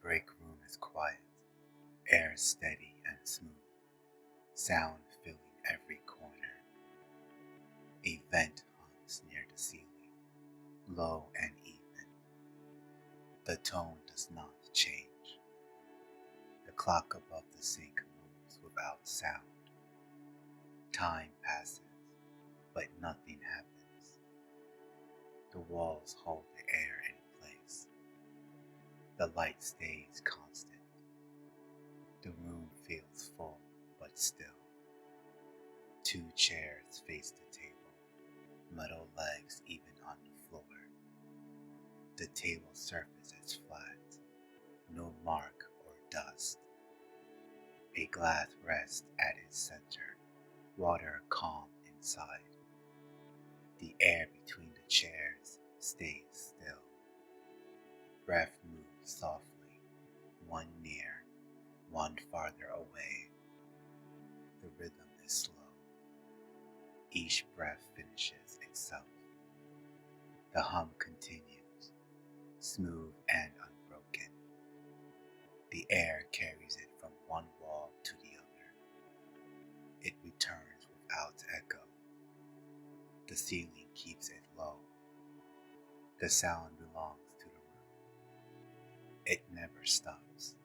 break room is quiet, air steady and smooth, sound filling every corner. A vent hangs near the ceiling, low and even. The tone does not change. The clock above the sink moves without sound. Time passes, but nothing happens. The walls hold the air in place. The light stays constant. The room feels full, but still. Two chairs face the table, metal legs even on the floor. The table surface is flat, no mark or dust. A glass rests at its center, water calm inside. The air between the chairs stays still. Breath moves softly, one near, one farther away. The rhythm is slow. Each breath finishes itself. The hum continues, smooth and unbroken. The air carries it from one wall to the other. It returns without echo. The ceiling keeps it low. The sound belongs to the room. It never stops.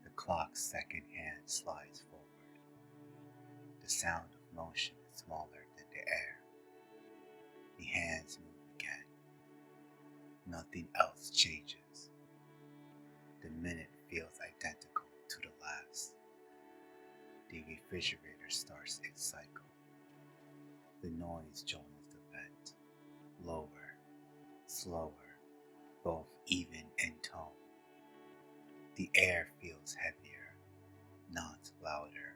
The clock's second hand slides forward. The sound of motion is smaller than the air. The hands move again. Nothing else changes. The minute feels identical to the last. The refrigerator starts its cycle. The noise joins the vent, lower, slower, both even in tone. The air feels heavier, not louder.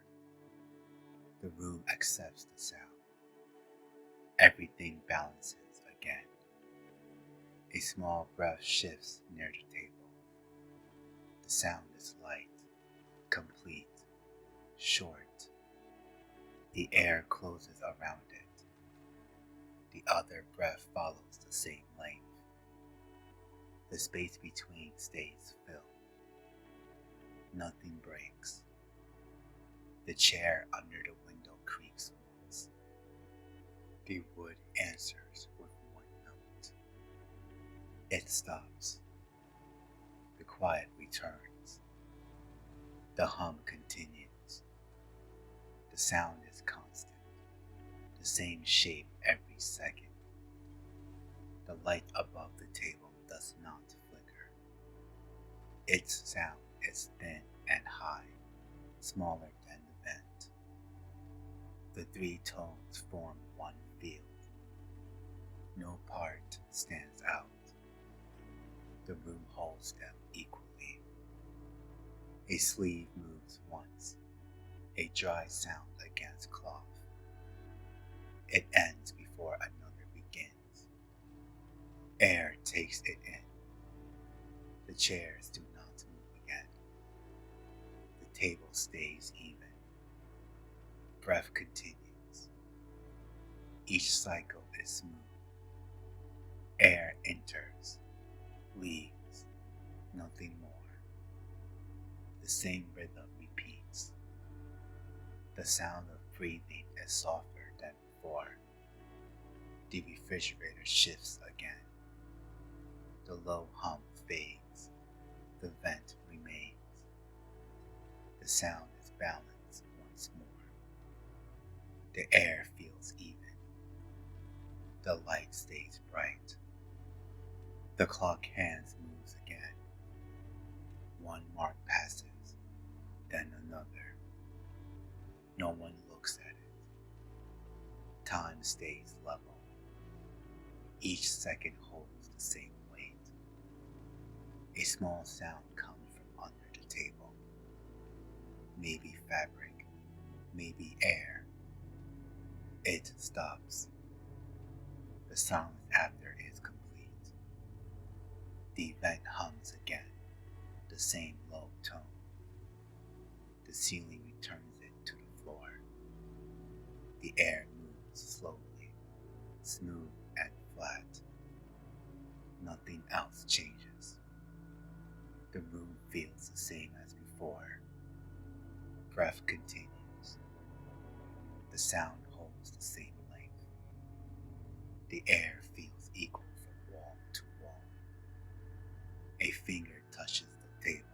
The room accepts the sound. Everything balances again. A small breath shifts near the table. The sound is light, complete, short. The air closes around it. The other breath follows the same length. The space between stays filled. Nothing breaks. The chair under the window creaks once. The wood answers with one note. It stops. The quiet returns. The hum continues. The sound is constant, the same shape every second. The light above the table does not flicker. Its sound is thin and high, smaller than the vent. The three tones form one field. No part stands out. The room holds them equally. A sleeve moves once, a dry sound against cloth. It ends before another begins. Air takes it in. The chairs do not move again. The table stays even. Breath continues. Each cycle is smooth. Air enters, leaves, nothing more. The same rhythm repeats. The sound of breathing is softer than before. The refrigerator shifts again. The low hum fades. The vent remains. The sound is balanced once more. The air feels even. The light stays bright. The clock hands moves again. One mark passes, then another. No one looks at it. Time stays level. Each second holds the same weight. A small sound comes from under the table. Maybe fabric, maybe air. It stops. The silence after is complete. The vent hums again, the same low tone. The ceiling returns it to the floor. The air moves slowly, smooth and flat. Nothing else changes. The room feels the same as before. Breath continues. The sound holds the same length. The air feels equal from wall to wall. A finger touches the table.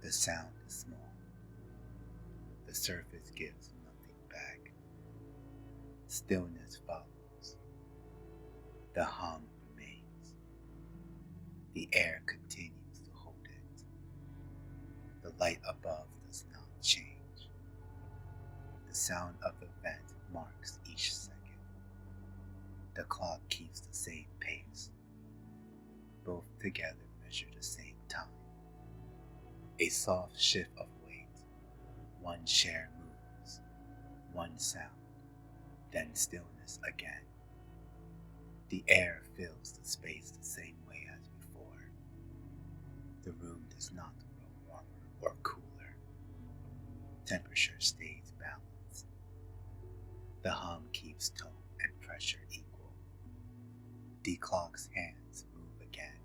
The sound is small. The surface gives nothing back. Stillness follows. The hum remains. The air continues to hold it. The light above does not change. The sound of the vent marks each second. The clock keeps the same pace. Both together measure the same time. A soft shift of weight. One chair moves. One sound. Then stillness again. The air fills the space the same way as before. The room does not grow warmer or cooler. Temperature stays balanced. The hum keeps tone and pressure equal. The clock's hands move again.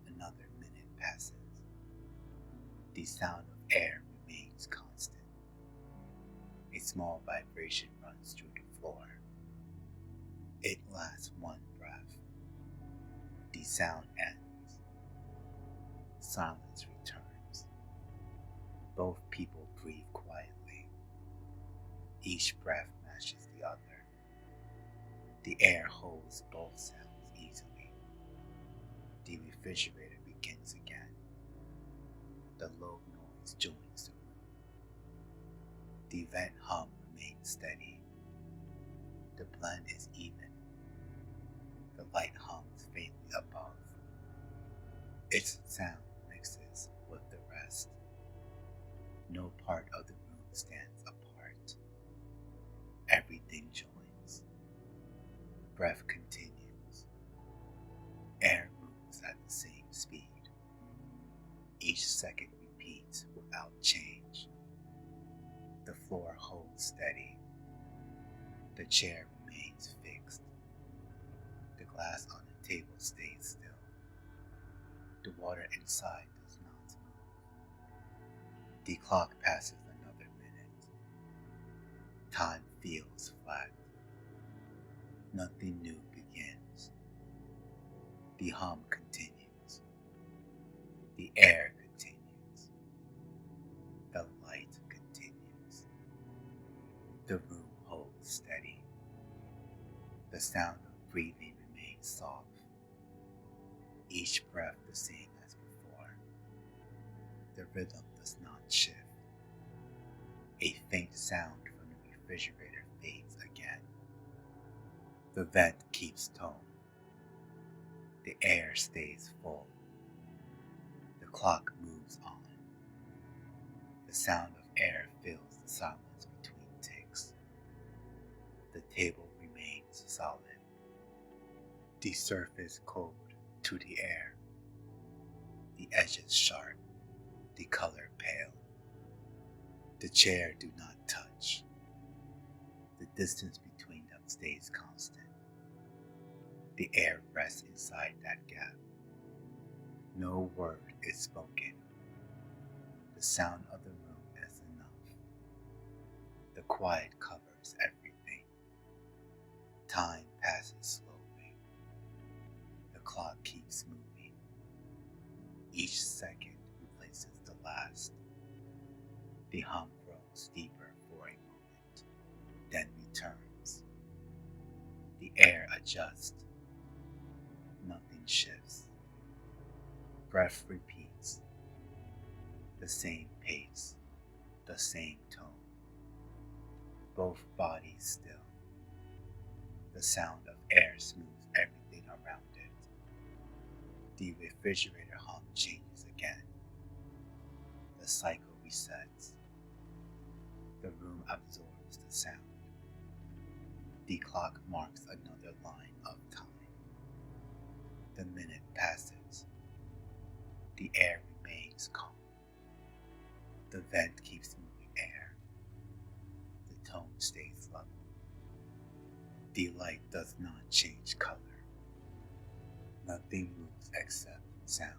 Another minute passes. The sound of air remains constant. A small vibration runs through the floor. It lasts one breath. The sound ends. Silence returns. Both people breathe quietly. Each breath matches the other. The air holds both sounds easily. The refrigerator begins again. The low noise joins the room. The vent hum remains steady. The blend is even. The light hums faintly above. Its sound mixes with the rest. No part of the room stands apart. Everything joins. Breath continues. Air moves at the same speed. Each second repeats without change. The floor holds steady. The chair remains fixed. The glass on the table stays still. The water inside does not move. The clock passes another minute. Time feels flat. Nothing new begins. The hum continues. The air continues. The light continues. The room holds steady. The sound of breathing remains soft. Each breath the same as before. The rhythm does not shift. A faint sound from the refrigerator fades again. The vent keeps tone. The air stays full. The clock moves on. The sound of air fills the silence between ticks. The table remains solid. The surface cold to the air. The edges sharp. The color pale. The chair do not touch. The distance between them stays constant. The air rests inside that gap. No word is spoken. The sound of the room is enough. The quiet covers everything. Time passes slowly. The clock keeps moving. Each second replaces the last. The hum grows deeper for a moment, then returns. The air adjusts. Nothing shifts. Breath repeats. The same pace, the same tone. Both bodies still. The sound of air smooths everything around it. The refrigerator hum changes again. The cycle resets. The room absorbs the sound. The clock marks another line of time. The minute passes. The air remains calm. The vent keeps moving air. The tone stays level. The light does not change color. Nothing moves except sound.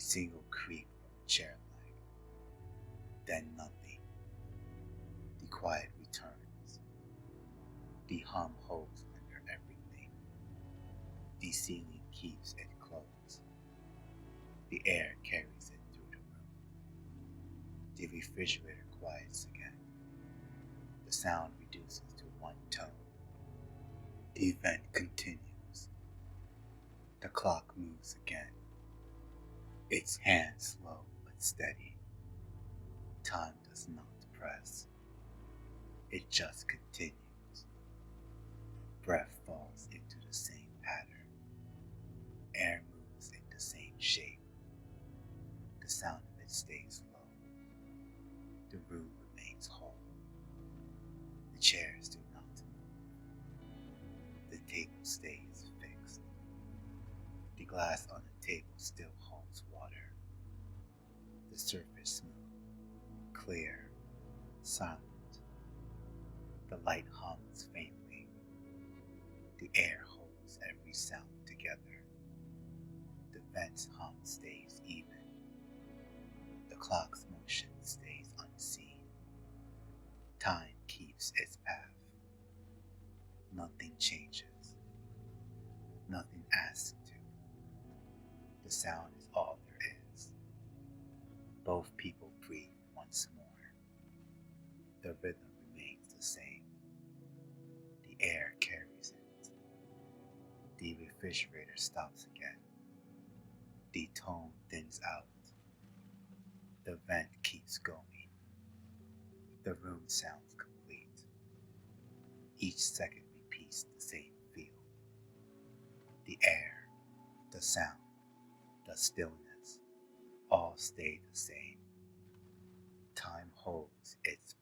single creak from a chair leg, then nothing. The quiet returns. The hum holds under everything. The ceiling keeps it closed. The air carries it through the room. The refrigerator quiets again. The sound reduces to one tone. The event continues. The clock moves again. Its hand slow but steady. Time does not press. It just continues. Breath falls into the same pattern. Air moves in the same shape. The sound of it stays low. The room remains whole. The chairs do not move. The table stays fixed. The glass on the table still holds water. The surface smooth, clear, silent. The light hums faintly. The air holds every sound together. The vent's hum stays even. The clock's motion stays unseen. Time keeps its path. Nothing changes. Nothing asks to. The sound is all there is. Both people breathe once more. The rhythm remains the same. The air carries it. The refrigerator stops again. The tone thins out. The vent keeps going. The room sounds complete. Each second repeats the same feel. The air, the sound, the stillness, all stay the same. Time holds its